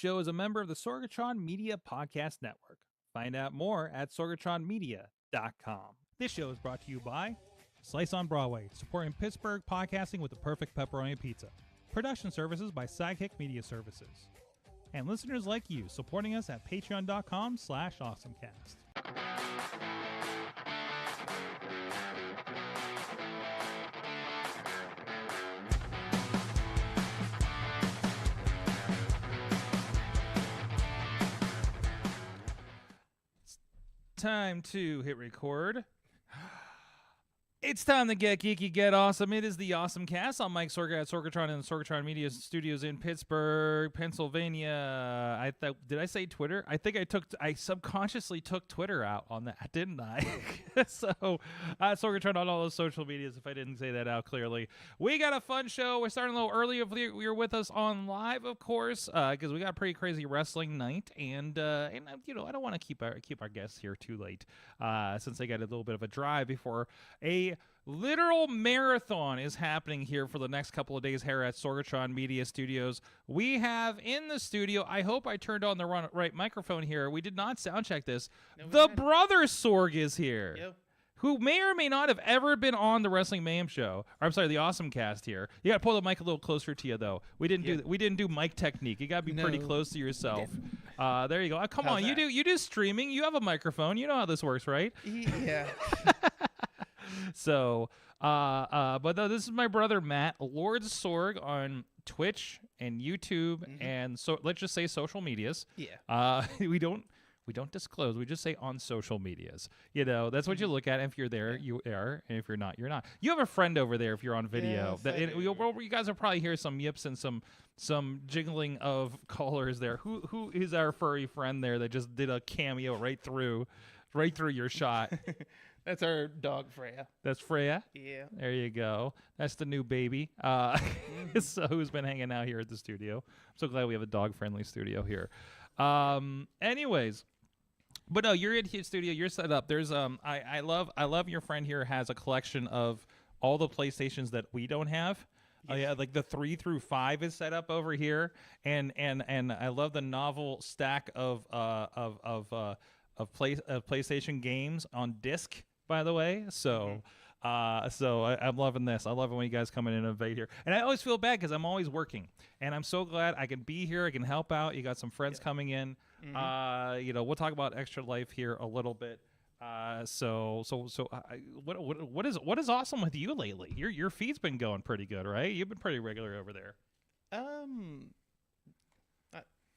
show is a member of the Sorgatron Media Podcast Network. Find out more at sorgatronmedia.com. This show is brought to you by Slice on Broadway, supporting Pittsburgh podcasting with the perfect pepperoni pizza. Production services by Sidekick Media Services. And listeners like you, supporting us at patreon.com/awesomecast. Time to hit record. It's time to get geeky, get awesome. It is the AwesomeCast. I'm Mike Sorg at Sorgatron in the Sorgatron Media Studios in Pittsburgh, Pennsylvania. Did I say Twitter? I think I subconsciously took Twitter out on that, didn't I? So, Sorgatron on all those social medias, if I didn't say that out clearly. We got a fun show. We're starting a little early if you're with us on live, of course, because we got a pretty crazy wrestling night, and you know, I don't want to keep our guests here too late, since they got a little bit of a drive before a literal marathon is happening here for the next couple of days here at Sorgatron Media Studios. We have in the studio, I hope I turned on the right microphone here. We did not sound check this. No, the brother Sorg is here. Yep. Who may or may not have ever been on the Wrestling Mayhem show. Or, I'm sorry, the AwesomeCast here. You got to pull the mic a little closer to you, though. We didn't do mic technique. You got to be pretty close to yourself. There you go. Come on, you do streaming. You have a microphone. You know how this works, right? Yeah. So, but no, this is my brother Matt, LordSorg on Twitch and YouTube, and so let's just say social medias. Yeah. We don't disclose. We just say on social medias. You know, that's what you look at. If you're there, you are, and if you're not, you're not. You have a friend over there if you're on video. Yes, you guys will probably hear some yips and some jiggling of colors there. Who is our furry friend there that just did a cameo right through your shot? That's our dog, Freya. That's Freya? Yeah. There you go. That's the new baby. So who's been hanging out here at the studio. I'm so glad we have a dog-friendly studio here. Anyways, but no, you're in his studio. You're set up. There's I love your friend here has a collection of all the PlayStations that we don't have. Yes. Oh yeah, like the 3 through 5 is set up over here, and I love the novel stack of PlayStation games on disc. By the way, so I'm loving this. I love it when you guys come in and invade here. And I always feel bad because I'm always working, and I'm so glad I can be here. I can help out. You got some friends coming in. You know, we'll talk about Extra Life here a little bit. What is awesome with you lately? Your feed's been going pretty good, right? You've been pretty regular over there. Not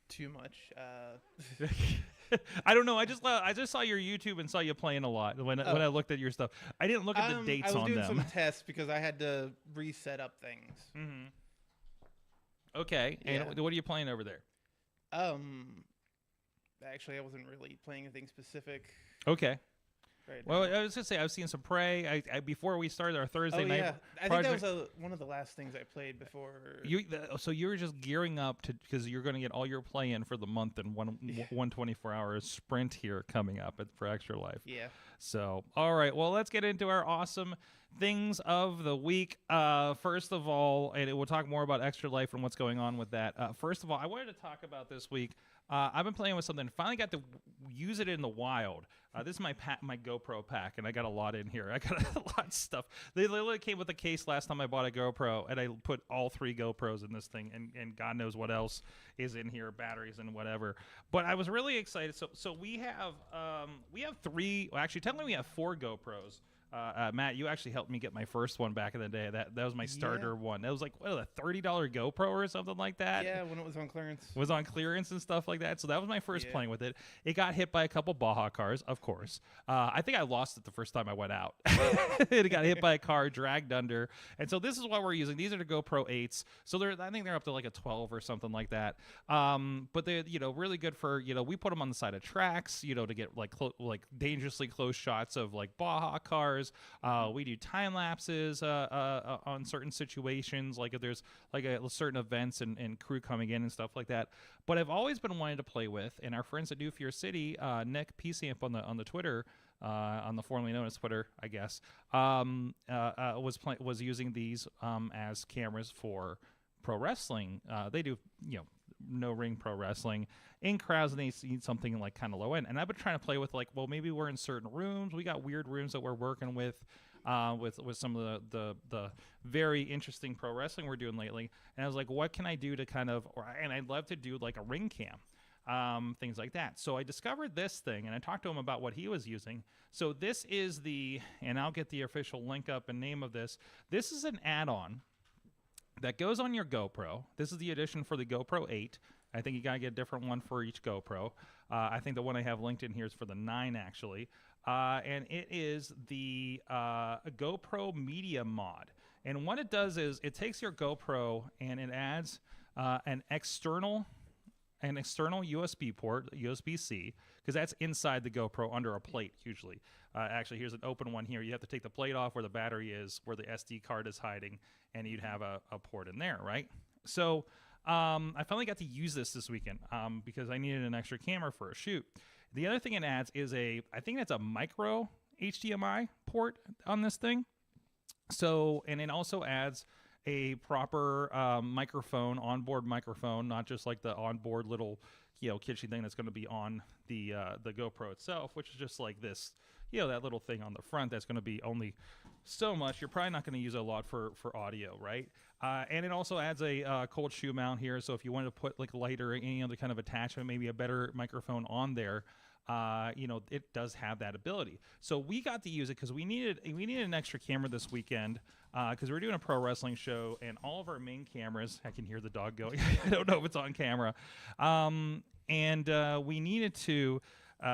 too much. I don't know. I just saw your YouTube and saw you playing a lot when I looked at your stuff. I didn't look at the dates on them. I was doing some tests because I had to reset up things. Okay. Yeah. And what are you playing over there? Actually, I wasn't really playing anything specific. Okay. Right well, now. I was gonna say I've seen some Prey. Before we started our Thursday night. I think that was one of the last things I played before. So you were just gearing up because you're going to get all your play in for the month and one 24-hour sprint here coming up for Extra Life. Yeah. So all right, well let's get into our awesome things of the week. First of all, and we'll talk more about Extra Life and what's going on with that. First of all, I wanted to talk about this week. I've been playing with something. Finally got to use it in the wild. This is my GoPro pack, and I got a lot in here. I got a lot of stuff. They literally came with a case last time I bought a GoPro, and I put all 3 GoPros in this thing, and God knows what else is in here, batteries and whatever. But I was really excited. So we have 3. Well, actually, technically we have 4 GoPros. Matt, you actually helped me get my first one back in the day. That was my starter one. That was like a $30 GoPro or something like that. Yeah, when it was on clearance. Was on clearance and stuff like that. So that was my first playing with it. It got hit by a couple Baja cars, of course. I think I lost it the first time I went out. It got hit by a car, dragged under. And so this is what we're using. These are the GoPro 8s. So I think they're up to like a 12 or something like that. But they're really good for, we put them on the side of tracks, to get like dangerously close shots of like Baja cars. We do time lapses on certain situations, like if there's like certain events and crew coming in and stuff like that. But I've always been wanting to play with, and our friends at New Fear City, Nick PCamp on the Twitter, on the formerly known as Twitter, I guess, was using these as cameras for pro wrestling. They do no ring pro wrestling in crowds, and they need something like kind of low end. And I've been trying to play with like, well, maybe we're in certain rooms. We got weird rooms that we're working with some of the very interesting pro wrestling we're doing lately. And I was like, what can I do to kind of, and I'd love to do like a ring cam, things like that. So I discovered this thing, and I talked to him about what he was using. So this is and I'll get the official link up and name of this. This is an add-on that goes on your GoPro. This is the edition for the GoPro 8. I think you got to get a different one for each GoPro. I think the one I have linked in here is for the 9, actually. And it is the GoPro Media Mod. And what it does is it takes your GoPro and it adds an external USB port, USB-C, because that's inside the GoPro under a plate usually. Actually, here's an open one here. You have to take the plate off where the battery is, where the SD card is hiding, and you'd have a port in there, right? So I finally got to use this weekend because I needed an extra camera for a shoot. The other thing it adds is I think it's a micro HDMI port on this thing. So, and it also adds a proper microphone, onboard microphone, not just like the onboard little, kitschy thing that's going to be on the GoPro itself, which is just like this, that little thing on the front that's going to be only so much. You're probably not going to use it a lot for audio, right? And it also adds a cold shoe mount here, so if you wanted to put like light or any other kind of attachment, maybe a better microphone on there, it does have that ability. So we got to use it because we needed an extra camera this weekend because we're doing a pro wrestling show, and all of our main cameras, I can hear the dog going. I don't know if it's on camera, and we needed to. Like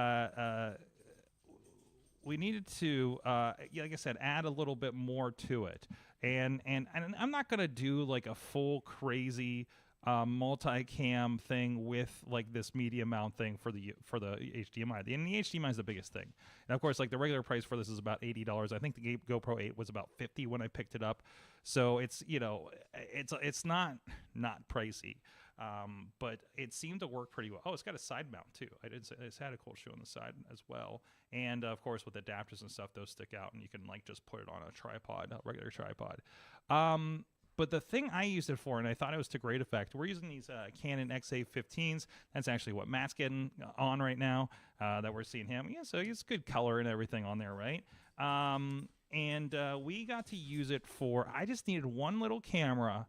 I said, add a little bit more to it, and I'm not gonna do like a full crazy multi-cam thing with like this media mount thing for the HDMI. And the HDMI is the biggest thing. And of course, like the regular price for this is about $80. I think the GoPro 8 was about $50 when I picked it up. So it's it's not pricey. But it seemed to work pretty well. Oh, it's got a side mount too. It's had a cold shoe on the side as well. And of course, with adapters and stuff, those stick out, and you can like just put it on a tripod, a regular tripod. But the thing I used it for, and I thought it was to great effect, we're using these Canon XA15s. That's actually what Matt's getting on right now, that we're seeing him. Yeah, so it's good color and everything on there, right? And we got to use it for, I just needed one little camera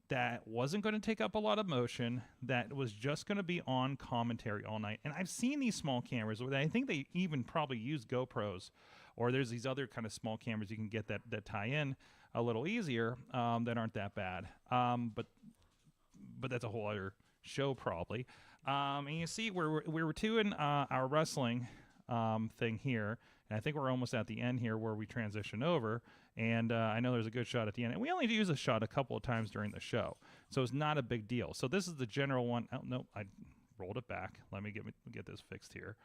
that wasn't going to take up a lot of motion, that was just going to be on commentary all night. And I've seen these small cameras where I think they even probably use GoPros, or there's these other kind of small cameras you can get that tie in a little easier, that aren't that bad. But that's a whole other show probably. And you see we were doing our wrestling thing here, and I think we're almost at the end here where we transition over. And I know there's a good shot at the end. And we only use a shot a couple of times during the show, so it's not a big deal. So this is the general one. Oh, no, I rolled it back. Let me get this fixed here.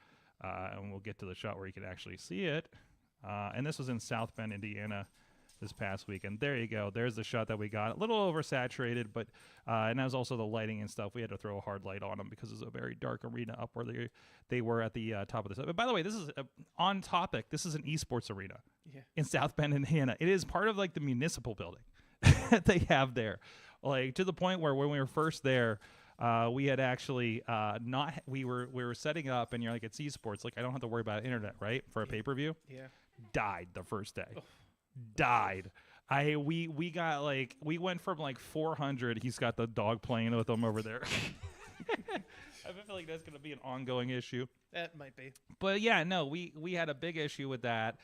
And we'll get to the shot where you can actually see it. And this was in South Bend, Indiana this past weekend. There you go. There's the shot that we got. A little oversaturated, but and that was also the lighting and stuff. We had to throw a hard light on them because it's a very dark arena up where they were at the top of the set. But by the way, this is on topic. This is an esports arena in South Bend, Indiana. It is part of like the municipal building that they have there, like to the point where when we were first there, we had actually we were setting up, and you're like, it's esports, like I don't have to worry about internet, right, for a pay-per-view. Died the first day. Died. We got like, we went from like 400. He's got the dog playing with him over there. I feel like that's going to be an ongoing issue. That might be. But yeah, no, we had a big issue with that.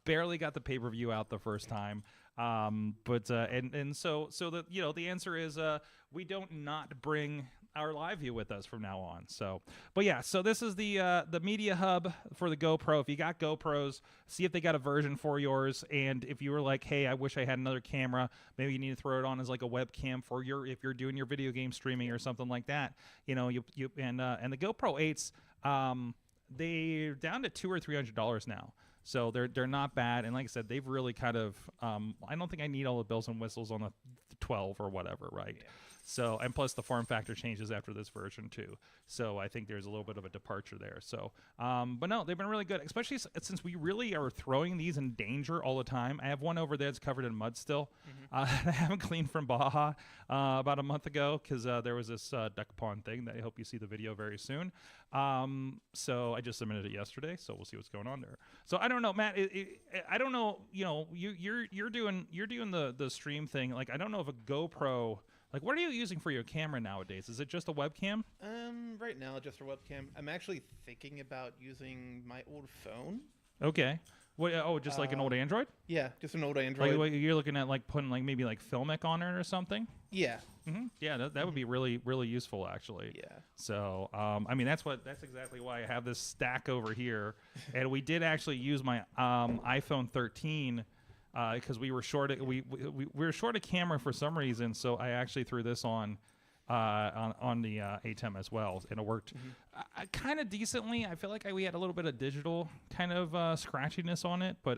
Barely got the pay-per-view out the first time. But so the answer is we don't not bring our live view with us from now on. So, but yeah, so this is the media hub for the GoPro. If you got GoPros, see if they got a version for yours. And if you were like, hey, I wish I had another camera, maybe you need to throw it on as like a webcam for if you're doing your video game streaming or something like that. And the GoPro 8s, they're down to $200 or $300 now. So they're not bad, and like I said, they've really kind of. I don't think I need all the bells and whistles on the 12 or whatever, right? Yeah. So, and plus the form factor changes after this version too. So I think there's a little bit of a departure there. So, but no, they've been really good, especially since we really are throwing these in danger all the time. I have one over there that's covered in mud still. I haven't cleaned from Baja about a month ago because there was this duck pond thing that I hope you see the video very soon. So I just submitted it yesterday, so we'll see what's going on there. So I don't know, Matt. I don't know. You know, you're doing the stream thing. Like I don't know if a GoPro. Like, what are you using for your camera nowadays? Is it just a webcam? Right now, just a webcam. I'm actually thinking about using my old phone. Okay. What? Oh, just like an old Android? Yeah, just an old Android. Like, you're looking at like putting like maybe like Filmic on it or something? Yeah. Yeah, that would be really useful actually. Yeah. So, I mean, that's exactly why I have this stack over here, and we did actually use my iPhone 13. Because we were short, we were short a camera for some reason, so I actually threw this on the ATEM as well, and it worked kind of decently. I feel like we had a little bit of digital kind of scratchiness on it, but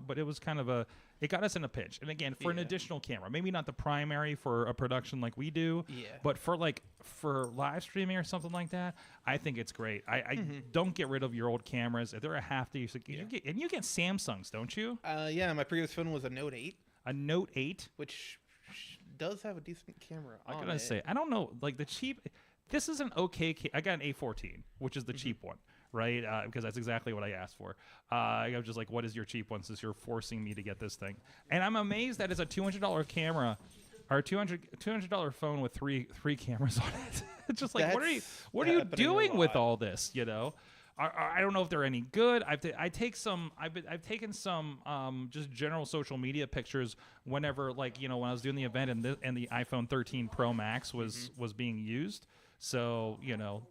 but it was kind of it got us in a pinch. And again, for an additional camera, maybe not the primary for a production like we do, but for live streaming or something like that, I think it's great. I don't get rid of your old cameras. If they're a half the use, you get Samsungs, don't you? Yeah, my previous phone was a Note 8. A Note 8, which does have a decent camera on it. I'm gonna say, I don't know, like the cheap. This is an okay. I got an A14, which is the cheap one, right? Because that's exactly what I asked for. I was just like, what is your cheap one? Since you're forcing me to get this thing, and I'm amazed that it's a $200 camera, or $200 phone with three cameras on it. It's just like, what are you doing with all this? You know. I don't know if they're any good. I've taken some just general social media pictures whenever, like, you know, when I was doing the event and the iPhone 13 Pro Max was being used. So, you know,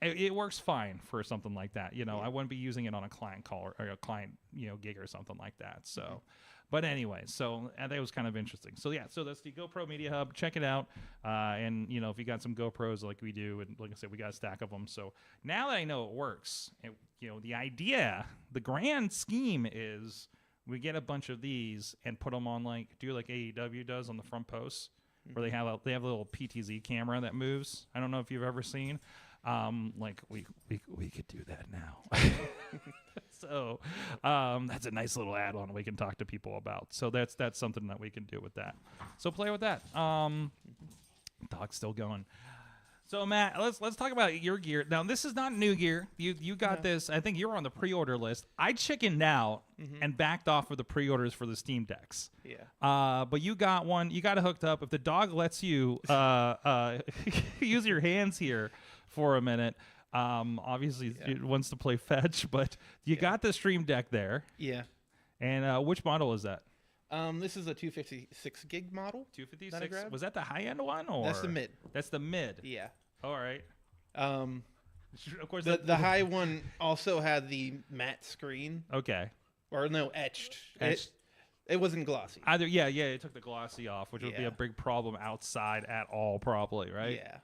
it works fine for something like that. You know, I wouldn't be using it on a client call or a client, you know, gig or something like that. So. But anyway, so that was kind of interesting. So yeah, so that's the GoPro Media Hub. Check it out. And you know, if you got some GoPros like we do, and like I said, we got a stack of them. So now that I know it works, you know, the idea, the grand scheme is we get a bunch of these and put them on do like AEW does on the front posts, where they have a little PTZ camera that moves. I don't know if you've ever seen. Like we could do that now. So that's a nice little add-on we can talk to people about. So that's something that we can do with that. So play with that. Dog's still going. So Matt, let's talk about your gear. Now this is not new gear. You got this. I think you were on the pre-order list. I chickened out and backed off of the pre-orders for the SteamDecks. Yeah. But you got one. You got it hooked up. If the dog lets you use your hands here for a minute. Obviously, it wants to play fetch, but you got the Stream Deck there. Yeah. And which model is that? This is a 256 gig model. 256. Was that the high end one, or that's the mid? That's the mid. Yeah. All right. Of course, the high one also had the matte screen. Okay. Or no, etched. It wasn't glossy. Either it took the glossy off, which would be a big problem outside at all, probably, right? Yeah.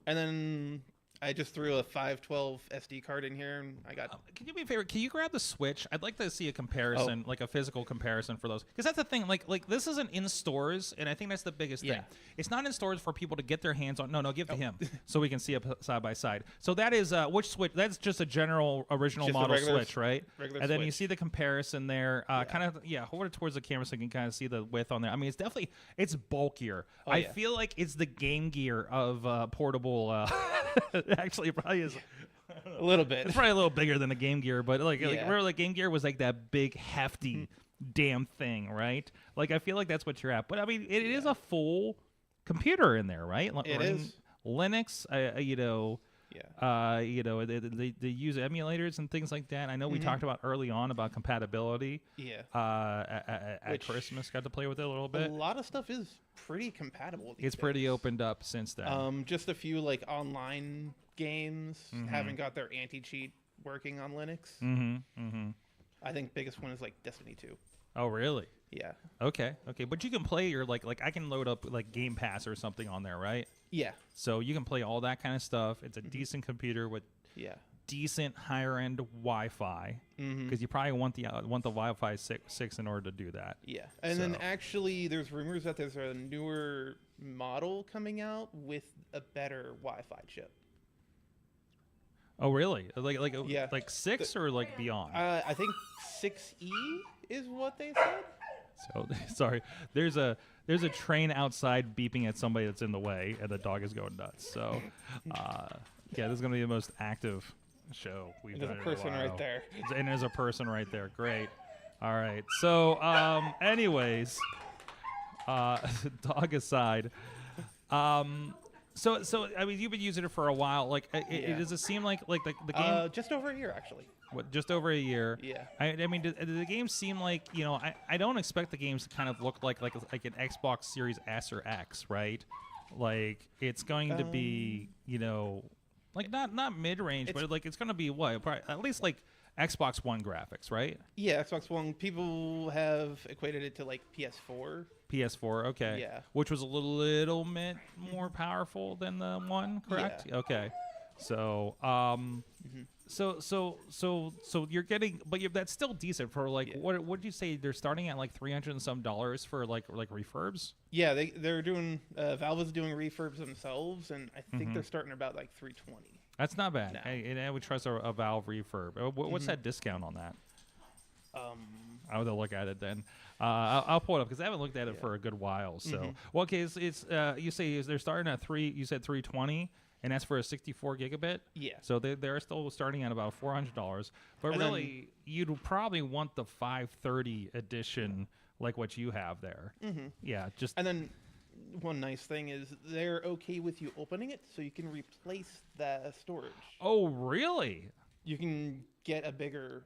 And then I just threw a 512 SD card in here, and I got. Can you do me a favor? Can you grab the Switch? I'd like to see a comparison, like a physical comparison for those, because that's the thing. Like this isn't in stores, and I think that's the biggest thing. It's not in stores for people to get their hands on. No, give to him so we can see it side by side. So that is which Switch? That's just a general original just model Switch, right? Regular and then Switch. you see the comparison there. Kind of hold it towards the camera so you can kind of see the width on there. I mean, it's bulkier. I feel like it's the Game Gear of portable. Actually, it probably is a little bit. It's probably a little bigger than a Game Gear, but remember, like Game Gear was like that big, hefty, damn thing, right? Like I feel like that's what you're at. But I mean, it is a full computer in there, right? It is Linux, they use emulators and things like that. I know we talked about early on about compatibility. Yeah. At Christmas, got to play with it a little bit. A lot of stuff is pretty compatible. It's pretty opened up since then. Just a few like online games haven't got their anti-cheat working on Linux. I think biggest one is like Destiny 2. Oh, really? Yeah. Okay. But you can play your like I can load up like Game Pass or something on there, right? Yeah. So you can play all that kind of stuff. It's a decent computer with decent higher end Wi-Fi, because you probably want the Wi-Fi 6 in order to do that. Yeah, and then actually, there's rumors that there's a newer model coming out with a better Wi-Fi chip. Oh, really? Like 6 or like beyond? I think 6E is what they said. So sorry, there's a train outside beeping at somebody that's in the way, and the dog is going nuts. So, yeah, this is gonna be the most active show we've done in a while. There's a person right there. And there's a person right there. Great. All right. So, anyways, dog aside, so I mean, you've been using it for a while. Like, does it seem like the game? Just over a year, actually. What, just over a year? Yeah. I mean, did the game seem like, you know? I don't expect the games to kind of look like an Xbox Series S or X, right? Like, it's going to be, you know, like not mid range, but like it's going to be what? Probably, at least like Xbox One graphics, right? Yeah, Xbox One. People have equated it to like PS4. PS4, okay. Yeah. Which was a little bit more powerful than the one, correct? Yeah. Okay. So, so you're getting, but that's still decent for like what did you say? They're starting at like $300 and some for like refurbs. Yeah, they're doing Valve is doing refurbs themselves, and I think they're starting about like $320. That's not bad. No. I would trust a Valve refurb. What's that discount on that? I would look at it then. I'll pull it up because I haven't looked at it for a good while. So, well, okay, it's you say they're starting at You said 320. And that's for a 64 gigabit. Yeah. So they're still starting at about $400. But and really, you'd probably want the 530 edition, like what you have there. Yeah. And then one nice thing is they're okay with you opening it, so you can replace the storage. Oh, really? You can get a bigger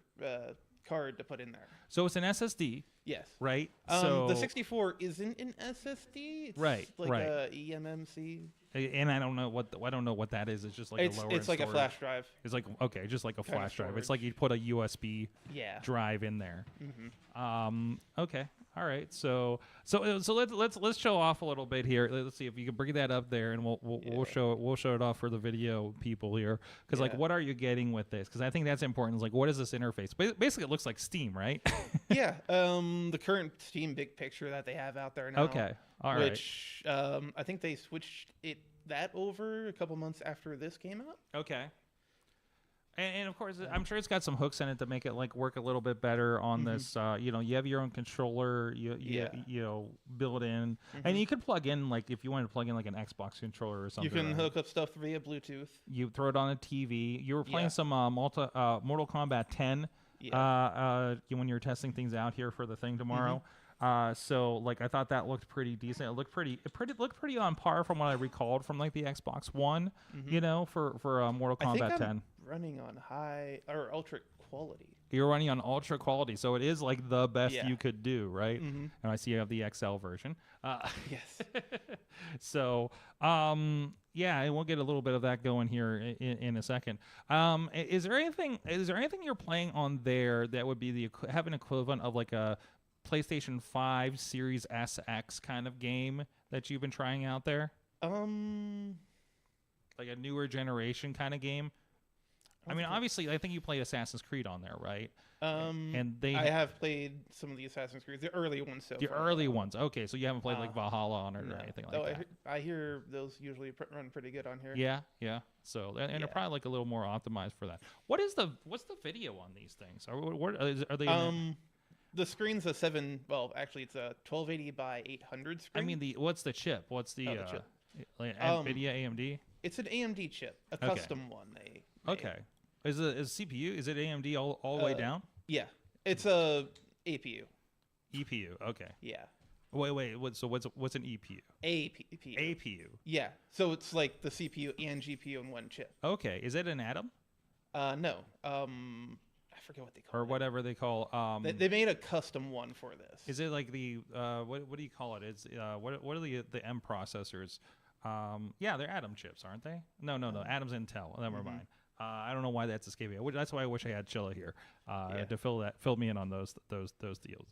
card to put in there. So it's an SSD. Yes. Right. So the 64 isn't an SSD. It's like a eMMC. And I don't know what that is. It's just like a lower. It's like storage. a flash drive. It's like just like a flash drive. It's like you'd put a USB drive in there. Okay. All right. So let's show off a little bit here. Let's see if you can bring that up there, and we'll show it off for the video people here. Because like, what are you getting with this? Because I think that's important. It's like, what is this interface? Basically, it looks like Steam, right? Yeah. The current Steam big picture that they have out there now. Okay. All right. Which I think they switched that over a couple months after this came out. Okay. And of course, I'm sure it's got some hooks in it to make it like work a little bit better on this. You know, you have your own controller. You know, built in, and you could plug in like if you wanted to plug in like an Xbox controller or something. You can hook up stuff via Bluetooth. You throw it on a TV. You were playing some Mortal Kombat 10 when you were testing things out here for the thing tomorrow. So like I thought that looked pretty decent. It looked pretty on par from what I recalled from like the Xbox One, you know, for Mortal Kombat 10. I'm running on high or ultra quality. You're running on ultra quality, so it is like the best you could do, right? And I see you have the XL version. Yes. So, yeah, and we'll get a little bit of that going here in a second. Is there anything you're playing on there that would be have an equivalent of like a PlayStation 5 Series SX kind of game that you've been trying out there? Like a newer generation kind of game? I mean, obviously, I think you played Assassin's Creed on there, right? I have played some of the Assassin's Creed, the early ones. Early ones, okay. So you haven't played like Valhalla on it or anything like that. I hear those usually run pretty good on here. Yeah. So they're probably like a little more optimized for that. What's the video on these things? Are they? The screen's a 7. Well, actually, it's a 1280 by 800 screen. I mean, what's the chip? What's the chip? Like NVIDIA, AMD? It's an AMD chip, a custom one. Okay. Is CPU? Is it AMD all the way down? Yeah, it's a APU. EPU. Okay. Yeah. Wait. So what's an EPU? APU. Yeah. So it's like the CPU and GPU in one chip. Okay. Is it an Atom? No. I forget what they call it. Or whatever they call. They made a custom one for this. Is it like the what do you call it? It's what are the M processors? Yeah, they're Atom chips, aren't they? No. Atom's Intel. Never mind. I don't know why that's escaping me. That's why I wish I had Chilla here to fill me in on those deals.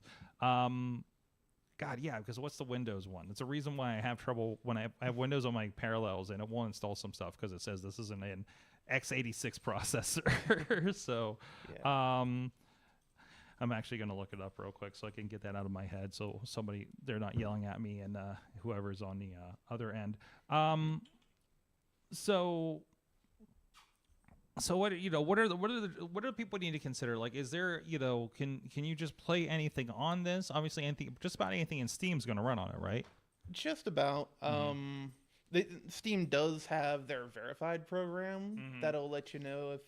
God, yeah, because what's the Windows one? It's a reason why I have trouble when I have Windows on my Parallels and it won't install some stuff because it says this isn't an x86 processor. So, I'm actually going to look it up real quick so I can get that out of my head so they're not yelling at me and whoever's on the other end. So what do people need to consider? Like, is there, can you just play anything on this? Obviously, just about anything in Steam's going to run on it, right? Just about. Steam does have their verified program that'll let you know if.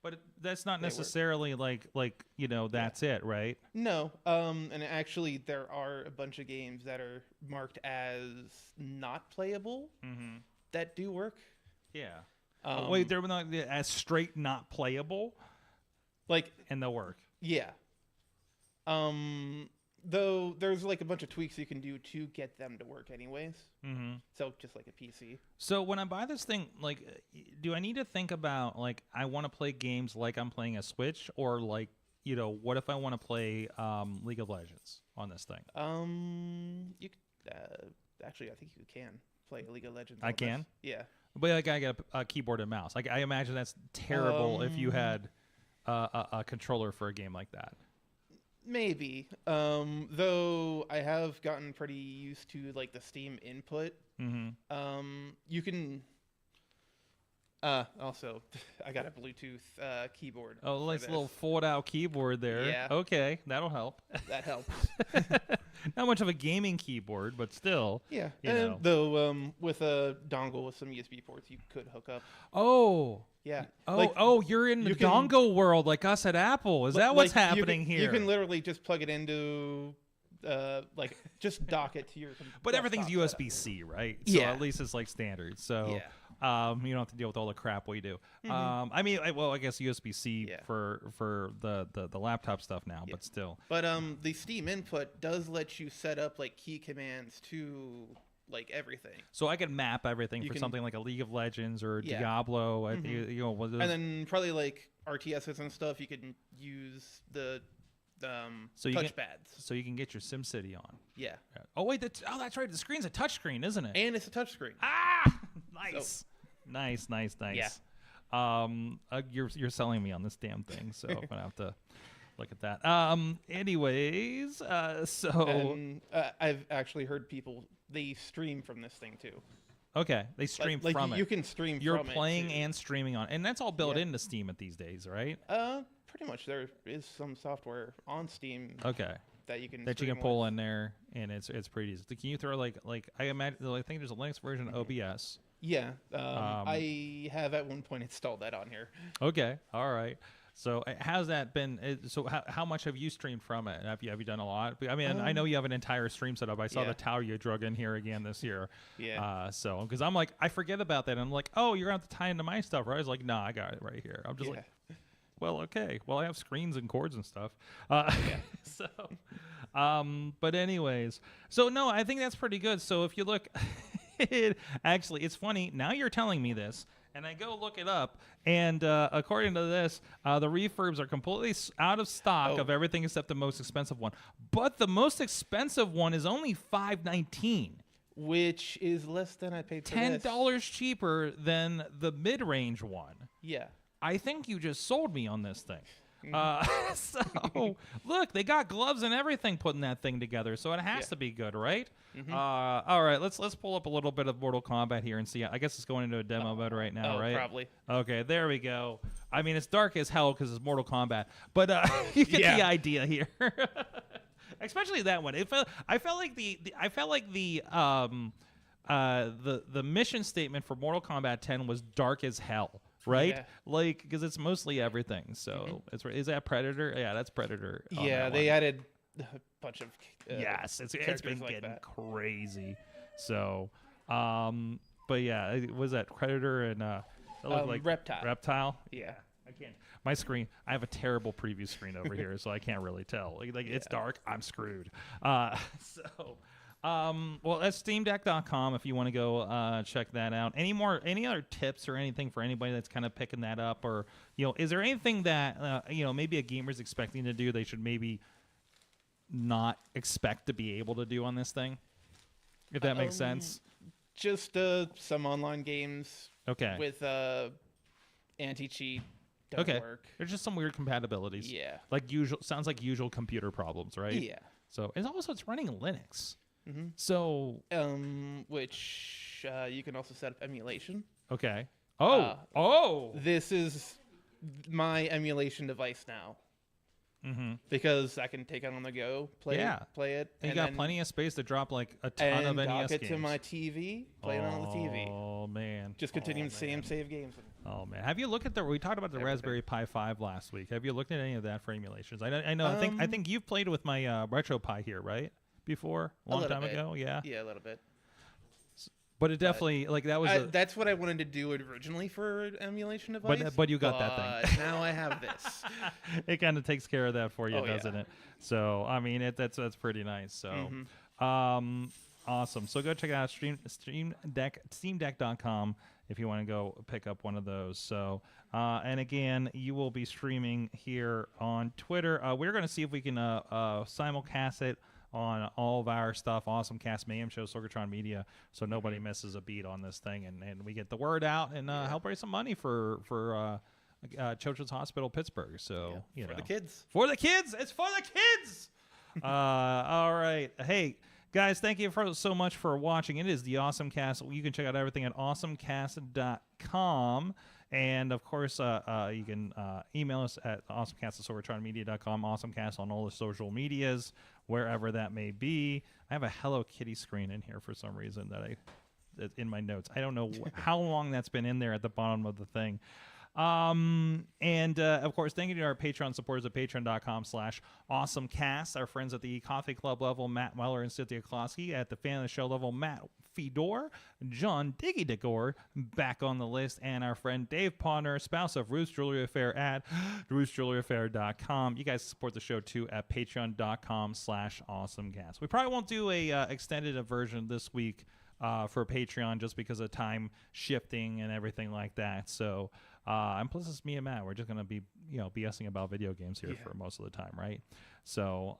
But that's not necessarily like that's it, right? No. And actually, there are a bunch of games that are marked as not playable that do work. Yeah. Wait, they're not as straight not playable, and they'll work. Yeah. Though there's like a bunch of tweaks you can do to get them to work anyways. So just like a PC. So when I buy this thing, do I need to think about I want to play games like I'm playing a Switch, or what if I want to play League of Legends on this thing? You actually, I think you can play League of Legends. I can. Yeah. But I got a keyboard and mouse. I imagine that's terrible if you had a controller for a game like that. Maybe. Though I have gotten pretty used to the Steam input. You can. Also, I got a Bluetooth keyboard. Oh, nice little fold-out keyboard there. Yeah. Okay, that'll help. That helps. Not much of a gaming keyboard, but still. Yeah. Though with a dongle with some USB ports, you could hook up. Oh. Yeah. You're in the dongle world like us at Apple. Is that what's happening here? You can literally just plug it into. Just dock it to your. But everything's USB-C, right? So at least it's standard. So. Yeah. You don't have to deal with all the crap we do. I guess USB-C for the laptop stuff now, but still. But the Steam input does let you set up key commands to everything. So I can map everything something like a League of Legends or Diablo. And then probably RTSs and stuff. You can use the touchpads. So you can get your SimCity on. Yeah. Oh wait, that's right. The screen's a touch screen, isn't it? And it's a touch screen. Nice. Nice. Yeah. You're selling me on this damn thing, so I'm gonna have to look at that. Anyways, I've actually heard people they stream from this thing too. Okay, they stream from it. You can stream. You're from playing it and streaming on, and that's all built into Steam these days, right? Pretty much. There is some software on Steam. Okay. That you can pull in there, and it's pretty easy. Can you throw I imagine I think there's a Linux version of OBS. Yeah, I have at one point installed that on here. Okay, all right. So how's that been? So how much have you streamed from it? Have you done a lot? I mean, I know you have an entire stream set up. I saw the tower you drug in here again this year. Yeah. So because I'm I forget about that. And I'm oh, you're gonna have to tie into my stuff, right? I was no, I got it right here. I'm just well, okay. Well, I have screens and cords and stuff. So, but anyways, so no, I think that's pretty good. So if you look, actually, it's funny. Now you're telling me this, and I go look it up, and according to this, the refurbs are completely out of stock of everything except the most expensive one. But the most expensive one is only $519. Which is less than I paid for this. $10 cheaper than the mid-range one. Yeah. I think you just sold me on this thing. So, look, they got gloves and everything putting that thing together, so it has to be good, right? All right, let's pull up a little bit of Mortal Kombat here and see. I guess it's going into a demo mode right now, right? Probably. Okay, there we go. I mean, it's dark as hell because it's Mortal Kombat, but you get the idea here. Especially that one. I felt like the mission statement for Mortal Kombat 10 was dark as hell. Right, because it's mostly everything. So is that Predator? Yeah, that's Predator. Yeah, they added a bunch of it's been getting crazy. So, but yeah, was that Predator and Reptile? Yeah, I can't. My screen. I have a terrible preview screen over here, so I can't really tell. It's dark. I'm screwed. Well, that's SteamDeck.com if you want to go check that out. Any other tips or anything for anybody that's kind of picking that up, or is there anything that maybe a gamer's expecting to do they should maybe not expect to be able to do on this thing? If that makes sense. Just some online games. Okay. With anti-cheat don't work. There's just some weird compatibilities. Yeah. Like usual. Sounds like usual computer problems, right? Yeah. So it's running Linux. Mm-hmm. So. Which you can also set up emulation. Okay. This is my emulation device now. Mm-hmm. Because I can take it on the go, play it. And you got plenty of space to drop like a ton of NES games. And dock it to my TV, play it on the TV. Oh, man. Just continuing the same save games. Oh, man. Have you looked at we talked about the Raspberry Pi 5 last week. Have you looked at any of that for emulations? I know. I think you've played with my RetroPie here, right? Before? A long time ago? Yeah. Yeah, a little bit. But it definitely, that was... that's what I wanted to do originally for an emulation device. But you got that thing. Now I have this. It kind of takes care of that for you, doesn't it? So, I mean, that's pretty nice. So, awesome. So go check out SteamDeck.com if you want to go pick up one of those. So, and again, you will be streaming here on Twitter. We're going to see if we can simulcast it on all of our stuff, AwesomeCast, Mayhem Show, Sorgatron Media, so nobody misses a beat on this thing, and we get the word out and help raise some money for Children's Hospital Pittsburgh. So for the kids, it's for the kids. All right, hey guys, thank you so much for watching. It is the AwesomeCast. You can check out everything at awesomecast.com. And, of course, you can email us at awesomecast@sorgatronmedia.com, AwesomeCast on all the social medias, wherever that may be. I have a Hello Kitty screen in here for some reason that's in my notes. I don't know how long that's been in there at the bottom of the thing. Of course, thank you to our Patreon supporters at patreon.com/awesomecast, our friends at the Coffee Club level, Matt Weller and Cynthia Klosky, at the Fan of the Show level, Matt Fedor, John Diggy Degore, back on the list, and our friend Dave Podner, spouse of Ruth's Jewelry Affair at ruthsjewelryaffair.com. You guys support the show too at patreon.com/awesomecast. We probably won't do a extended version this week for Patreon just because of time shifting and everything like that. So, and plus it's me and Matt. We're just going to be, BSing about video games here for most of the time, right? So,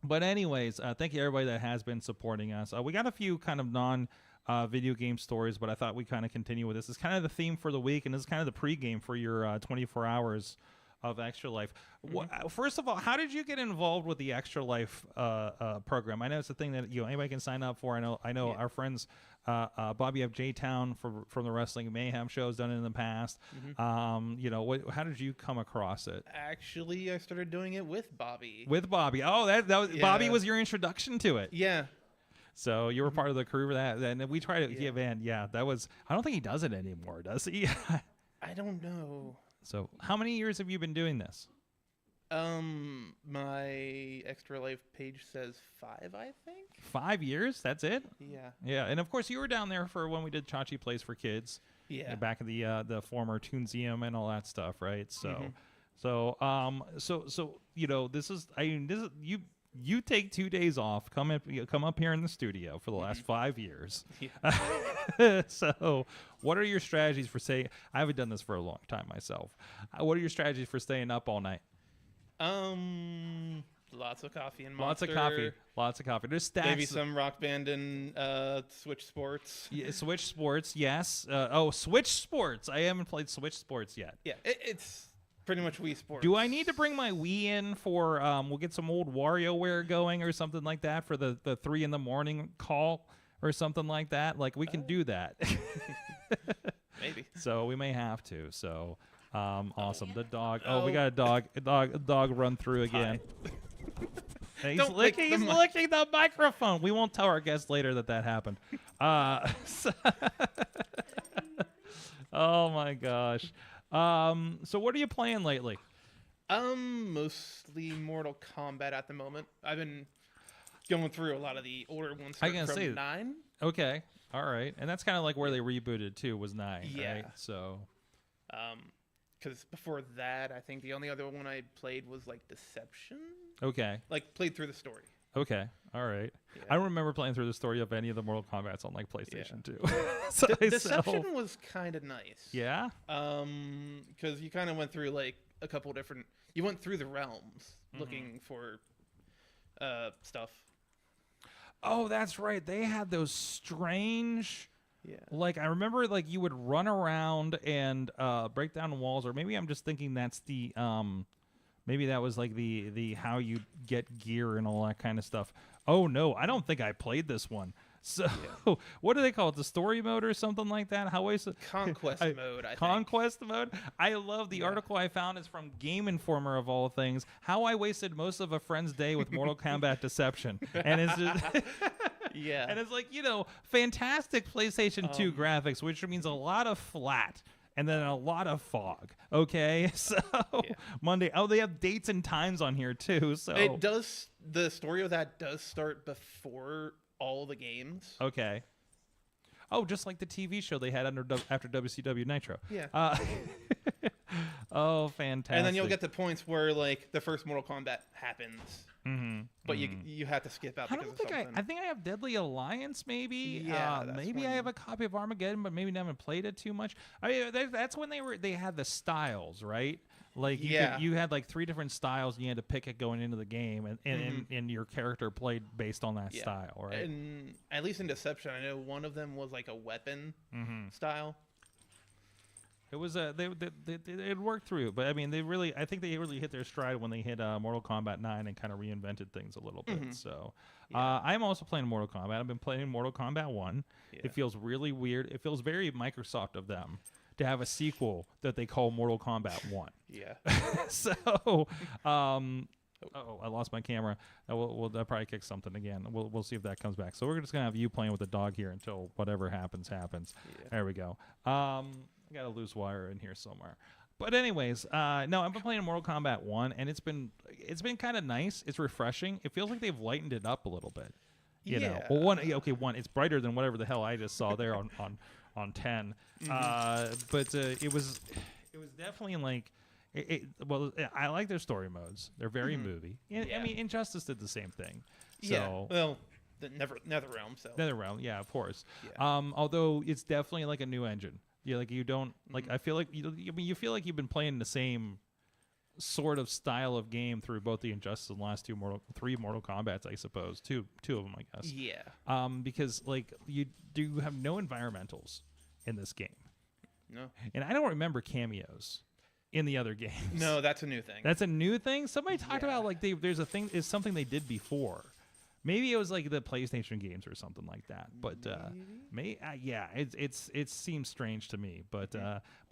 but anyways, thank you everybody that has been supporting us. We got a few kind of non-video game stories, but I thought we'd kind of continue with this. It's kind of the theme for the week, and this is kind of the pregame for your 24 hours of Extra Life. First of all, how did you get involved with the Extra Life program? I know it's a thing that anybody can sign up for. I know our friends Bobby F. J-Town from the Wrestling Mayhem show has done it in the past. How did you come across it? Actually, I started doing it with Bobby. Oh, that was Bobby was your introduction to it. Yeah. So you were part of the crew for that, and we tried it. That was. I don't think he does it anymore, does he? I don't know. So how many years have you been doing this? My Extra Life page says 5, I think. 5 years? That's it? Yeah. Yeah, and of course you were down there for when we did Chachi Plays for Kids. Yeah. Back in the former Toonseum and all that stuff, right? So, this is you take 2 days off, come up here in the studio for the last 5 years. Yeah. So, what are your strategies for I haven't done this for a long time myself. What are your strategies for staying up all night? Lots of coffee and Monster. Lots of coffee. There's stacks. Maybe some Rock Band and Switch Sports. Yeah, Switch Sports, yes. Switch Sports. I haven't played Switch Sports yet. Yeah, it's pretty much Wii Sports. Do I need to bring my Wii in for? We'll get some old WarioWare going or something like that for the 3 a.m. call or something like that. Like we can do that. Maybe. So we may have to. So. Awesome. The dog. Oh, we got a dog. A dog run through again. He's licking the microphone. We won't tell our guests later that happened. Oh my gosh. So what are you playing lately? Mostly Mortal Kombat at the moment. I've been going through a lot of the older ones from 9. Okay. All right. And that's kind of like where they rebooted too, was 9. Yeah. Right? So. Because before that, I think the only other one I played was like Deception. Okay. Like played through the story. Okay. All right. Yeah. I don't remember playing through the story of any of the Mortal Kombats on like PlayStation 2. Deception was kind of nice. Yeah. Because you kind of went through like a couple different. You went through the realms looking for stuff. Oh, that's right. They had those strange. Yeah. Like, I remember, like, you would run around and break down walls, or maybe I'm just thinking that's the maybe that was like the how you get gear and all that kind of stuff. Oh no, I don't think I played this one. So what do they call it? The story mode or something like that? How is it? Conquest mode, I think. Conquest mode? I love the article I found is from Game Informer of all things. How I wasted most of a friend's day with Mortal Kombat Deception. And it's just yeah. And it's like, fantastic PlayStation 2 graphics, which means a lot of flat. And then a lot of fog. Okay, so Monday. Oh, they have dates and times on here too. So it does. The story of that does start before all the games. Okay. Oh, just like the TV show they had after WCW Nitro. Yeah. Oh, fantastic! And then you'll get to points where like the first Mortal Kombat happens. But you have to skip out because of something. I think I have Deadly Alliance, maybe. Yeah, maybe I have a copy of Armageddon, but maybe I haven't played it too much. I mean, that's when they had the styles, right? Like you had like 3 different styles, and you had to pick it going into the game, and your character played based on that style, right? And at least in Deception, I know one of them was like a weapon style. It was it worked through, but I mean I think they really hit their stride when they hit Mortal Kombat 9 and kind of reinvented things a little bit. So I'm also playing Mortal Kombat. I've been playing Mortal Kombat 1. It feels really weird. It feels very Microsoft of them to have a sequel that they call Mortal Kombat 1. Yeah. So I lost my camera. We'll probably kick something again. We'll see if that comes back. So we're just gonna have you playing with the dog here until whatever happens. Yeah. There we go. I got a loose wire in here somewhere. But anyways, no, I've been playing Mortal Kombat 1, and it's been kind of nice. It's refreshing. It feels like they've lightened it up a little bit. You know. Well, one, it's brighter than whatever the hell I just saw there on 10. But it was definitely like. I like their story modes. They're very movie. I mean, Injustice did the same thing. So, well, the NetherRealm. So NetherRealm, yeah, of course. Yeah. Although it's definitely like a new engine. Yeah, like you don't like. I feel like you feel like you've been playing the same sort of style of game through both the Injustice and the last 3 Mortal Kombats, I suppose. Two of them, I guess. Yeah. Because like you have no environmentals in this game. No. And I don't remember cameos in the other games. No, that's a new thing. That's a new thing? Somebody talked about like there's a thing is something they did before. Maybe it was like the PlayStation games or something like that. But it seems strange to me. But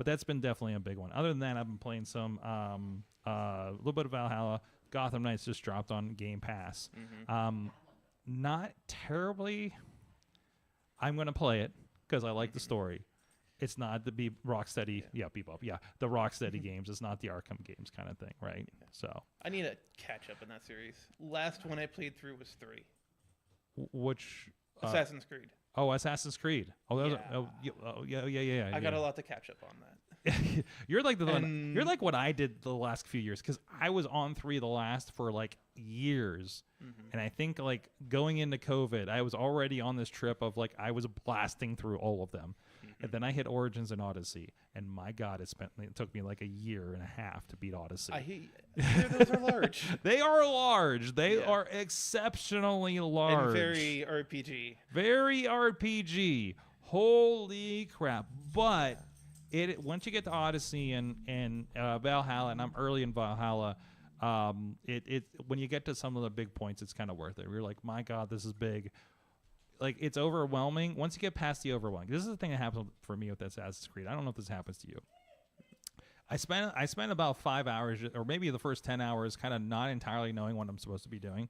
that's been definitely a big one. Other than that, I've been playing some a little bit of Valhalla. Gotham Knights just dropped on Game Pass. Not terribly. I'm gonna play it because I like the story. It's not the Rocksteady, Bebop, the Rocksteady games. It's not the Arkham games kind of thing, right? So I need to catch up in that series. Last one I played through was 3. Which Assassin's Creed. Oh, Assassin's Creed. Oh, that was yeah. I got a lot to catch up on that. You're like you're like what I did the last few years because I was on 3 the last for like years, and I think like going into COVID, I was already on this trip of like I was blasting through all of them. And then I hit Origins and Odyssey, and my God, it took me like a year and a half to beat Odyssey. Those are large. They are large. They are exceptionally large. And very RPG. Very RPG. Holy crap! But once you get to Odyssey and Valhalla, and I'm early in Valhalla, when you get to some of the big points, it's kind of worth it. You're like, my God, this is big. Like, it's overwhelming. Once you get past the overwhelming, this is the thing that happens for me with Assassin's Creed. I don't know if this happens to you. I spent about 5 hours, or maybe the first 10 hours, kind of not entirely knowing what I'm supposed to be doing,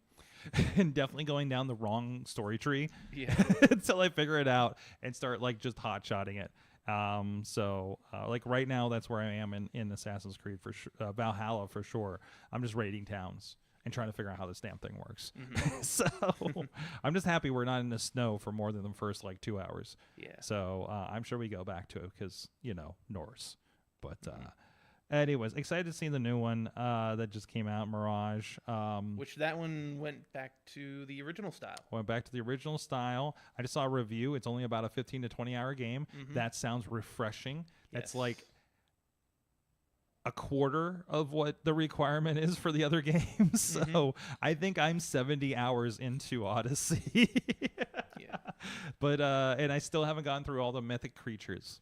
and definitely going down the wrong story tree. Yeah. Until I figure it out and start like just hot-shotting it. Like right now, that's where I am in Assassin's Creed for Valhalla for sure. I'm just raiding towns and trying to figure out how this damn thing works. So I'm just happy we're not in the snow for more than the first like 2 hours. Yeah. So I'm sure we go back to it because, Norse. But anyways, excited to see the new one that just came out, Mirage. Which that one went back to the original style. Went back to the original style. I just saw a review. It's only about a 15 to 20 hour game. That sounds refreshing. That's like a quarter of what the requirement is for the other games. So I think I'm 70 hours into Odyssey. Yeah. But and I still haven't gone through all the mythic creatures.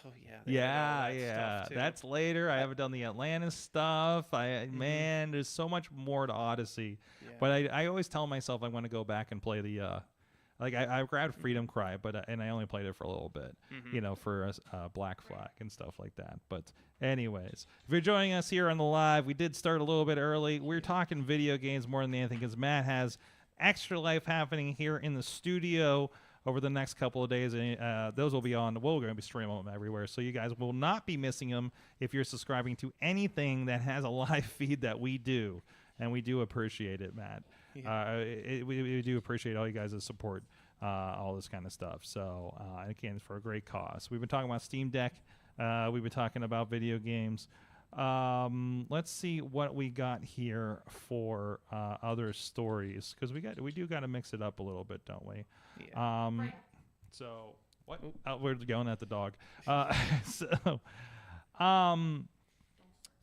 Oh yeah. They got all that Yeah. stuff, too. That's later. I haven't done the Atlantis stuff. Man, there's so much more to Odyssey. Yeah. But I always tell myself I want to go back and play the like I grabbed Freedom Cry, but and I only played it for a little bit, you know, for Black Flag and stuff like that. But anyways, if you're joining us here on the live, we did start a little bit early. We're talking video games more than anything because Matt has extra life happening here in the studio over the next couple of days, and those will be on. We're going to be streaming them everywhere, so you guys will not be missing them if you're subscribing to anything that has a live feed that we do, and we do appreciate it, Matt. Yeah. We do appreciate all you guys' support, all this kind of stuff. So again, it's for a great cause. We've been talking about Steam Deck. We've been talking about video games. Let's see what we got here for other stories, because we do got to mix it up a little bit, don't we? Yeah. So what? Oh, we're going at the dog. So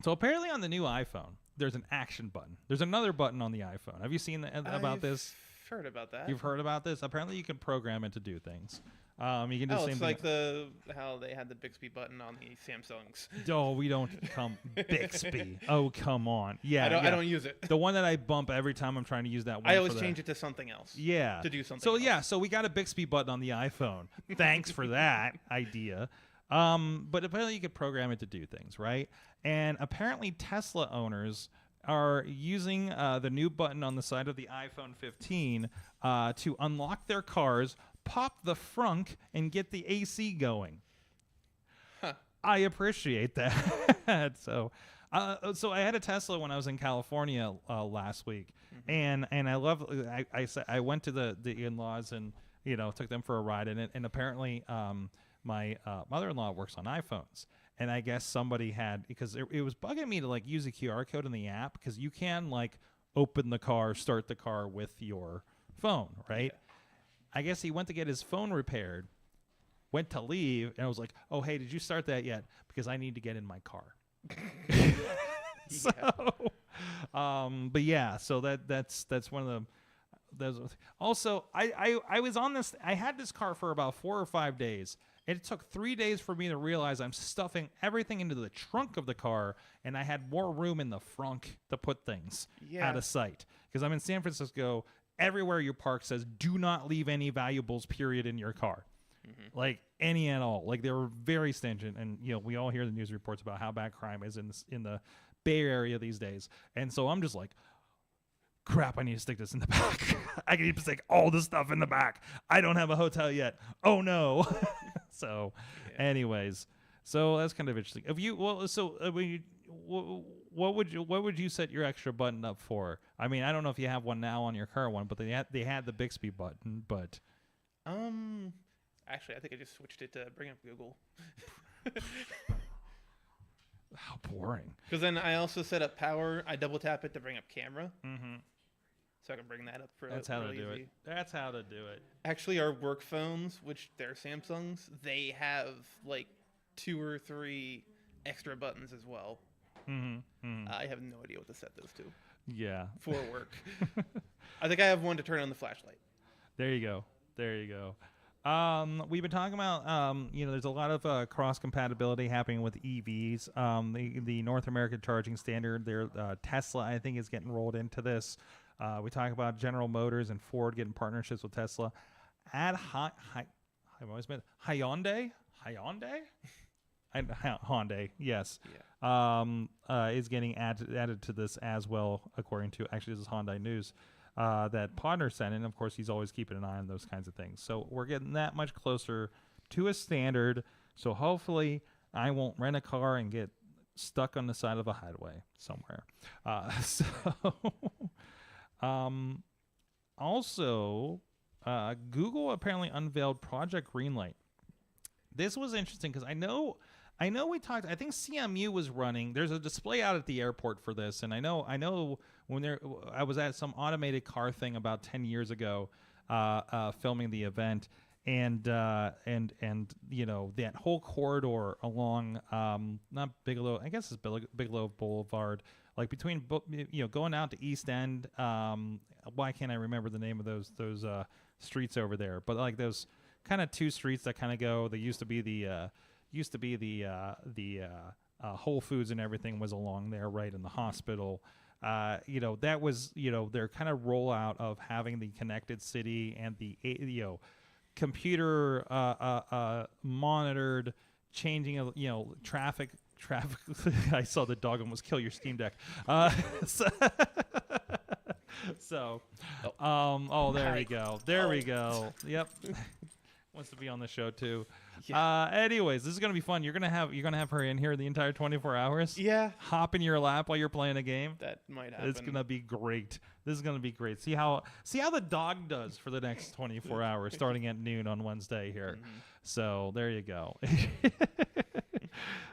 apparently on the new iPhone, there's an action button. There's another button on the iPhone. Have you seen about this? I've heard about that. You've heard about this? Apparently, you can program it to do things. You can do the same it's thing. like how they had the Bixby button on the Samsungs. Oh, we don't come Bixby. Oh, come on. Yeah, I don't use it. The one that I bump every time I'm trying to use that one. I always change it to something else. Yeah. To do something. So else. so we got a Bixby button on the iPhone. Thanks for that idea. But apparently you could program it to do things, right? And apparently Tesla owners are using the new button on the side of the iPhone 15 to unlock their cars, pop the frunk, and get the AC going. Huh. I appreciate that. So I had a Tesla when I was in California last week, and I went to the in-laws and took them for a ride, and apparently my mother-in-law works on iPhones. And I guess somebody had, because it was bugging me to like use a QR code in the app, because you can like open the car, start the car with your phone, right? Yeah. I guess he went to get his phone repaired, went to leave, and I was like, "Oh, hey, did you start that yet? Because I need to get in my car." So, but yeah, so that's one of the. Also, I was on this. I had this car for about 4 or 5 days. It took 3 days for me to realize I'm stuffing everything into the trunk of the car, and I had more room in the frunk to put things out of sight. Because I'm in San Francisco, everywhere you park says, "Do not leave any valuables, period, in your car." Like any at all. Like they were very stringent, and we all hear the news reports about how bad crime is in the Bay Area these days. And so I'm just like, crap, I need to stick this in the back. I need to stick all this stuff in the back. I don't have a hotel yet. Oh no. So, anyways, so that's kind of interesting. What would you set your extra button up for? I mean, I don't know if you have one now on your current one, but they had the Bixby button, but actually, I think I just switched it to bring up Google. How boring. Because then I also set up power. I double tap it to bring up camera. So I can bring that up for That's how to do it. That's how to do it. Actually, our work phones, which they're Samsungs, they have like 2 or 3 extra buttons as well. I have no idea what to set those to. Yeah. For work. I think I have one to turn on the flashlight. There you go. We've been talking about, there's a lot of cross compatibility happening with EVs. The North American charging standard, Tesla, I think, is getting rolled into this. We talk about General Motors and Ford getting partnerships with Tesla. Hyundai, yes, is getting added to this as well, according to, actually, this is Hyundai News, that Podner sent, and of course he's always keeping an eye on those kinds of things. So we're getting that much closer to a standard. So hopefully I won't rent a car and get stuck on the side of a highway somewhere. Also, Google apparently unveiled Project Greenlight. This was interesting because I know we talked. I think CMU was running. There's a display out at the airport for this, and I know when I was at some automated car thing about 10 years ago, filming the event, and you know, that whole corridor along not Bigelow, I guess it's Bigelow Boulevard, like between you know, going out to East End. Why can't I remember the name of those streets over there? But like those kind of two streets that kind of go. They used to be the Whole Foods and everything was along there, right in the hospital. You know, that was, you know, their kind of rollout of having the connected city and the, you know, computer monitored changing of, you know, traffic. I saw the dog almost kill your Steam Deck. There we go. There we go. Yep. Wants to be on the show too. Yeah. Anyways, this is gonna be fun. You're gonna have her in here the entire 24 hours. Yeah. Hop in your lap while you're playing a game. That might happen. It's gonna be great. This is gonna be great. See how the dog does for the next 24 hours, starting at noon on Wednesday here. Mm-hmm. So there you go.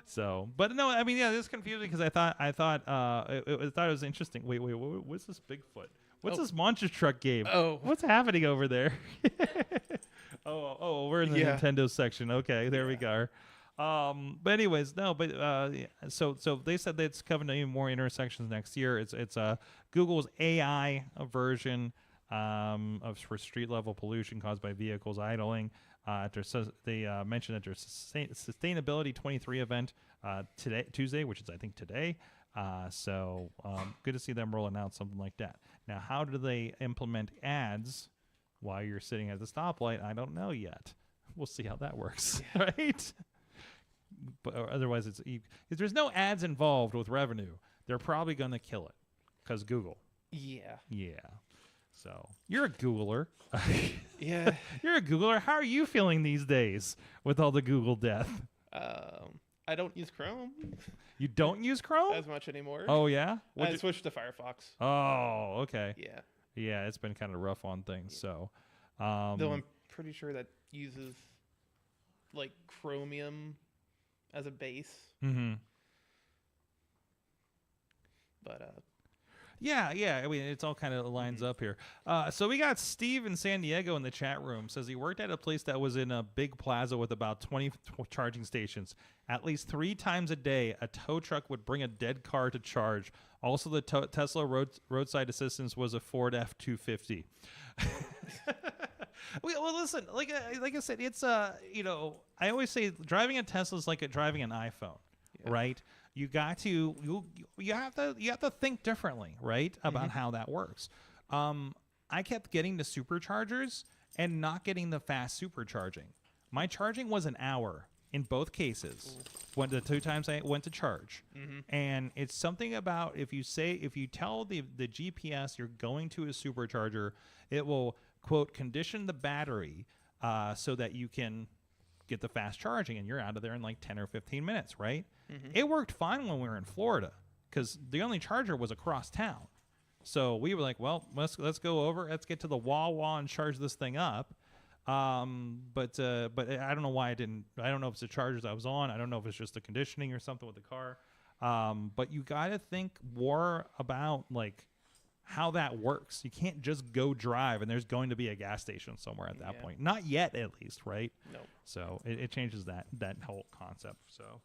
So, but no, I mean, yeah, this is confusing because I thought it was interesting. Wait, what's this Bigfoot? What's this monster truck game? Oh, what's happening over there? Oh, we're in the Nintendo section. Okay, there we go. But anyways, no, but so they said that it's covering even more intersections next year. It's Google's AI version for street level pollution caused by vehicles idling. They mentioned at their Sustainability 23 event Tuesday, which is I think today. So good to see them rolling out something like that. Now, how do they implement ads while you're sitting at the stoplight? I don't know yet. We'll see how that works, right? But otherwise, if there's no ads involved with revenue, they're probably going to kill it because Google. Yeah. Yeah. So you're a Googler. Yeah. You're a Googler. How are you feeling these days with all the Google death? I don't use Chrome. You don't use Chrome as much anymore. Oh yeah. I switched to Firefox. Oh, okay. Yeah. Yeah, it's been kind of rough on things. Yeah. So, though I'm pretty sure that uses like Chromium as a base. Mm-hmm. But yeah. I mean, it's all kind of lines up here. So we got Steve in San Diego in the chat room. Says he worked at a place that was in a big plaza with about 20 charging stations. At least 3 times a day, a tow truck would bring a dead car to charge. Also, the Tesla roadside assistance was a Ford F-250. Well, listen, like I said, it's you know, I always say driving a Tesla is like driving an iPhone, right? You got to you have to think differently, right, about how that works. I kept getting the superchargers and not getting the fast supercharging. My charging was an hour in both cases. When the 2 times I went to charge, and it's something about if you tell the GPS you're going to a supercharger, it will quote condition the battery so that you can get the fast charging, and you're out of there in like 10 or 15 minutes, right? It worked fine when we were in Florida because the only charger was across town. So we were like, well, let's go over. Let's get to the Wawa and charge this thing up. But I don't know why I didn't. I don't know if it's the chargers I was on. I don't know if it's just the conditioning or something with the car. But you got to think more about like how that works. You can't just go drive and there's going to be a gas station somewhere at that point. Not yet, at least, right? No. So it changes that whole concept. So,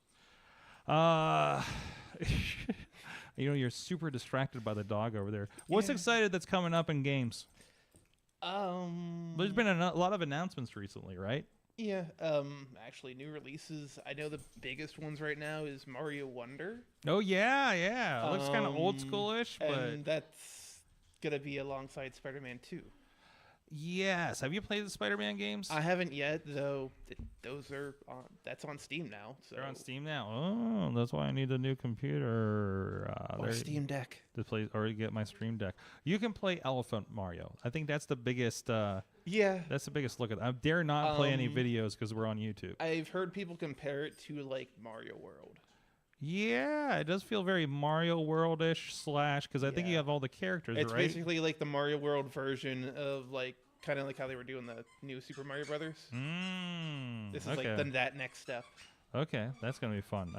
you know, you're super distracted by the dog over there. What's excited that's coming up in games? There's been a lot of announcements recently, right? Yeah. Actually, new releases. I know the biggest ones right now is Mario Wonder. Oh yeah. It looks kind of old schoolish, but and that's gonna be alongside Spider-Man 2. Yes. Have you played the Spider-Man games? I haven't yet, though. Those are that's on Steam now. So. They're on Steam now. Oh, that's why I need a new computer. Or Steam Deck. To play or get my Stream Deck. You can play Elephant Mario. I think that's the biggest. That's the biggest look at. I dare not play any videos because we're on YouTube. I've heard people compare it to like Mario World. Yeah, it does feel very Mario World-ish / because I think you have all the characters, it's right? It's basically like the Mario World version of like kind of like how they were doing the new Super Mario Brothers. This is like that next step. Okay, that's gonna be fun.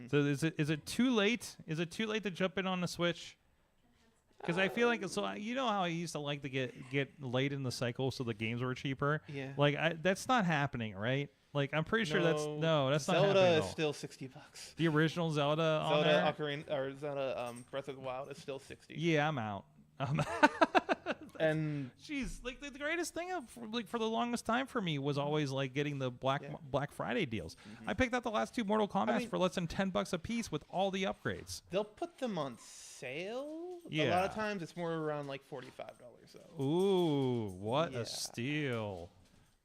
So is it too late? Is it too late to jump in on the Switch? Because I feel like you know how I used to like to get late in the cycle so the games were cheaper. Yeah. Like that's not happening, right? Like I'm pretty sure that's not happening Zelda at is all. still $60. The original Zelda on there? Zelda Breath of the Wild is still $60. Yeah, I'm out. And jeez, like the greatest thing for the longest time for me was always like getting the Black Friday deals. I picked out the last 2 Mortal Kombat for less than $10 a piece with all the upgrades. they'll put them on sale. A Yeah. lot of times it's more around like $45 though. Ooh, what a steal!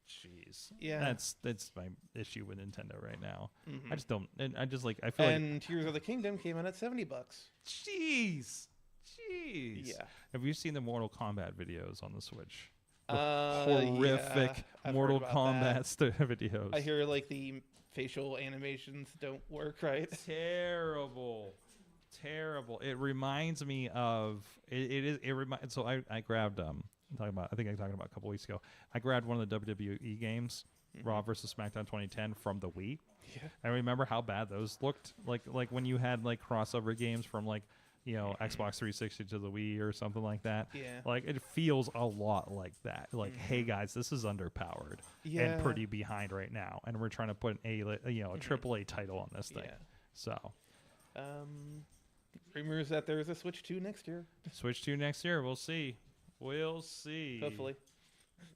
Jeez, Yeah. that's my issue with Nintendo right now. I just don't. And I just like I feel And Tears of the Kingdom came out at $70. Jeez. Yeah. Have you seen the Mortal Kombat videos on the Switch? Horrific Mortal Kombat videos. I hear like the facial animations don't work right. Terrible. It reminds me of So I grabbed I think I talked about a couple weeks ago. I grabbed one of the WWE games, Raw versus SmackDown 2010 from the Wii. Yeah. I remember how bad those looked. Like when you had like crossover games from like Xbox 360 to the Wii or something like that. Yeah. Like it feels a lot like that. Like, hey guys, this is underpowered and pretty behind right now, and we're trying to put a AAA title on this thing. Yeah. So, rumors that there's a Switch 2 next year. Switch 2 next year. We'll see. Hopefully.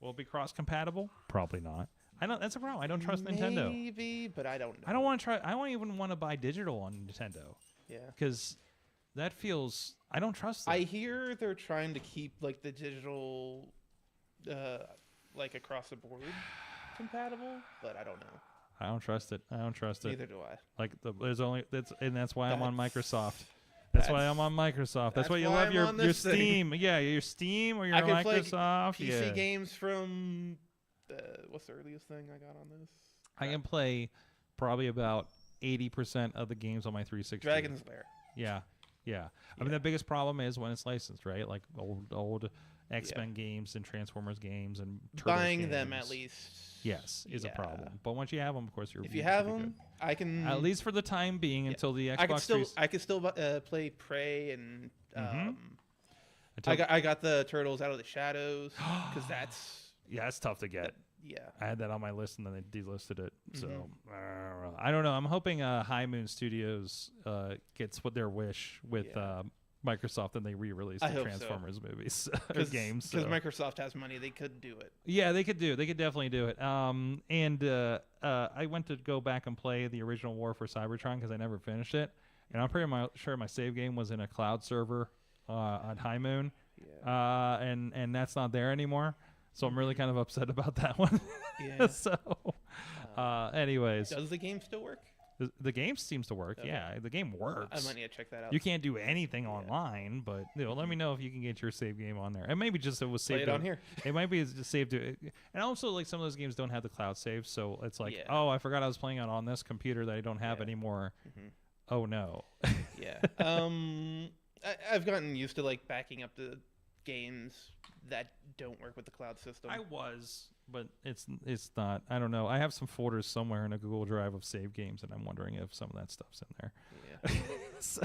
Will it be cross compatible? Probably not. I don't. That's a problem. I don't trust Nintendo. Maybe, but I don't know. I don't want to try. I don't even want to buy digital on Nintendo. Yeah. Because that feels. I don't trust them. I hear they're trying to keep like the digital, like across the board compatible, but I don't know. I don't trust it. Neither do I. Like that's why I'm on Microsoft. That's why I'm on Microsoft. That's why you love your Steam. Yeah, your Steam or your Microsoft. Play PC games from what's the earliest thing I got on this? I can play probably about 80% of the games on my 360. Dragon's Lair. Yeah. I mean, the biggest problem is when it's licensed, right? Like old X-Men games and Transformers games and Turtles buying games. them at least. Yes, is a problem. But once you have them, of course, if you have them, I can at least for the time being until the Xbox. I could still play Prey and I got the Turtles Out of the Shadows because that's it's tough to get. Yeah, I had that on my list and then they delisted it. So I don't know. I'm hoping High Moon Studios gets what their wish with Microsoft and they re-release the Transformers movies or games. Because Microsoft has money, they could do it. Yeah, they could definitely do it. And I went to go back and play the original War for Cybertron because I never finished it, and I'm pretty sure my save game was in a cloud server on High Moon, and that's not there anymore. So I'm really kind of upset about that one. Yeah. So, anyways, does the game still work? The game seems to work. Okay. Yeah, the game works. I might need to check that out. You can't do anything online, but let me know if you can get your save game on there. And maybe just it was saved on here. It might be just saved to. And also, like some of those games don't have the cloud save, so it's like, oh, I forgot I was playing it on this computer that I don't have anymore. Oh no. Yeah. I've gotten used to like backing up the games that don't work with the cloud system. I was, but it's not. I don't know. I have some folders somewhere in a Google Drive of save games, and I'm wondering if some of that stuff's in there. Yeah. So,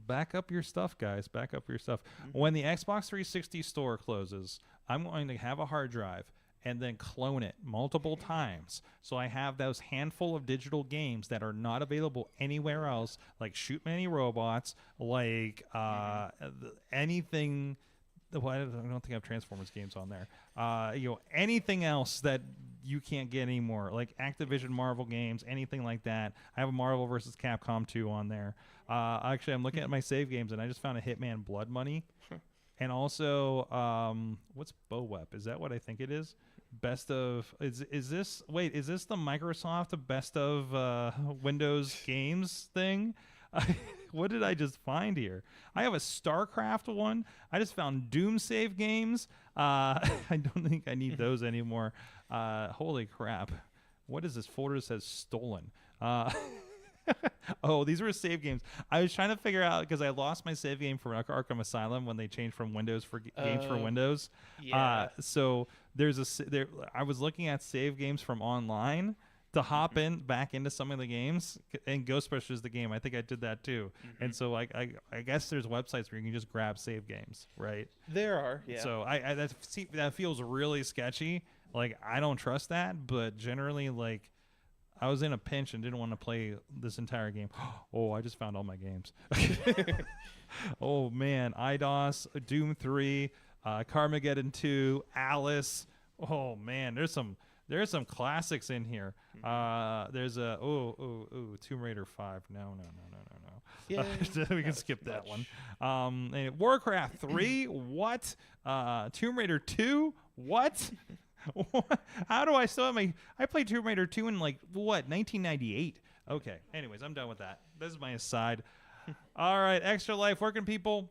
back up your stuff, guys. Back up your stuff. When the Xbox 360 store closes, I'm going to have a hard drive and then clone it multiple times. So I have those handful of digital games that are not available anywhere else, like Shoot Many Robots, like anything. Well, I don't think I have Transformers games on there. Anything else that you can't get anymore, like Activision Marvel games, anything like that. I have a Marvel vs. Capcom 2 on there. Actually, I'm looking at my save games, and I just found a Hitman Blood Money. And also, what's BOWEP? Is that what I think it is? Best of is this the Microsoft best of Windows games thing? What did I just find here? I have a StarCraft one. I just found Doom save games. I don't think I need those anymore. Holy crap. What is this folder that says stolen? Oh, these were save games. I was trying to figure out because I lost my save game for Arkham Asylum when they changed from Windows for games for Windows. Yeah. So I was looking at save games from online, to hop back into some of the games, and Ghostbusters is the game. I think I did that too. And so I guess there's websites where you can just grab save games, right? There are, yeah. So that feels really sketchy. Like, I don't trust that, but generally, like, I was in a pinch and didn't want to play this entire game. Oh, I just found all my games. Oh man, IDOS, Doom 3, Carmageddon 2, Alice. Oh man, there's some classics in here. There's a Tomb Raider 5. No. Yeah, we can skip that one. And Warcraft 3. What? Tomb Raider 2. What? How do I still have I played Tomb Raider 2 in 1998. Okay. Anyways, I'm done with that. This is my aside. All right, Extra Life. Where can people?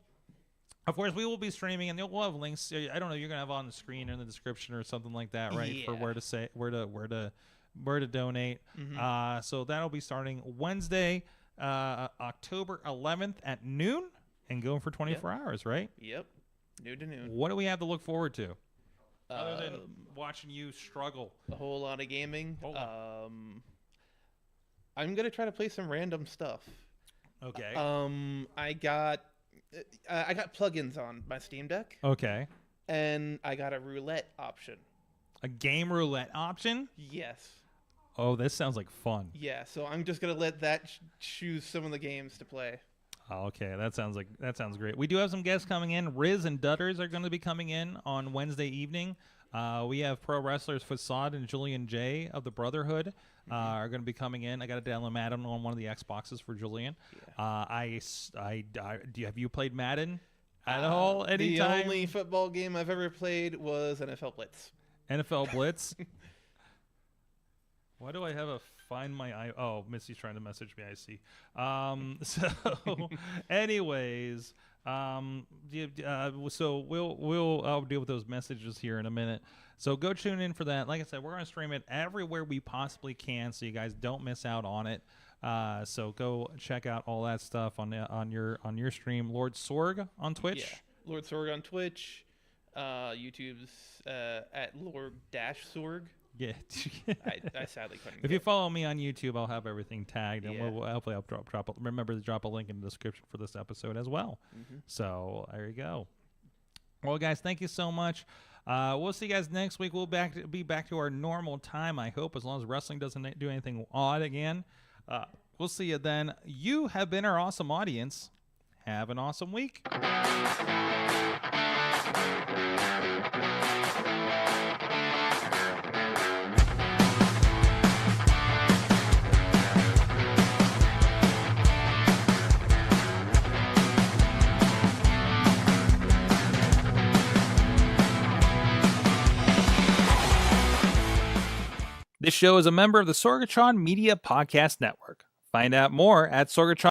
Of course, we will be streaming, and we'll have links. I don't know. You're gonna have on the screen or in the description or something like that, right? Yeah. For where to donate. So that'll be starting Wednesday, October 11th at noon, and going for 24 hours, right? Yep. Noon to noon. What do we have to look forward to? Other than watching you struggle. A whole lot of gaming. I'm gonna try to play some random stuff. Okay. I got plugins on my Steam Deck. Okay. And I got a roulette option. A game roulette option? Yes. Oh, this sounds like fun. Yeah, so I'm just gonna let that choose some of the games to play. Okay, that sounds great. We do have some guests coming in. Riz and Dutters are going to be coming in on Wednesday evening. We have pro wrestlers Facade and Julian J of the Brotherhood are going to be coming in. I got to download Madden on one of the Xboxes for Julian. Yeah. Have you played Madden at all? Anytime? The only football game I've ever played was NFL Blitz. NFL Blitz. Why do I have a find my eye? Oh, Missy's trying to message me. I see. So, anyways, so I'll deal with those messages here in a minute. So go tune in for that. Like I said, we're going to stream it everywhere we possibly can, so you guys don't miss out on it. So go check out all that stuff on your stream. LordSorg on Twitch. Yeah, LordSorg on Twitch. YouTube's at Lord-Sorg. Yeah. I sadly couldn't. If you follow me on YouTube, I'll have everything tagged, and we'll hopefully I'll remember to drop a link in the description for this episode as well. So there you go. Well, guys, thank you so much. We'll see you guys next week. We'll be back to our normal time, I hope, as long as wrestling doesn't do anything odd again. We'll see you then. You have been our awesome audience. Have an awesome week. This show is a member of the Sorgatron Media Podcast Network. Find out more at Sorgatron.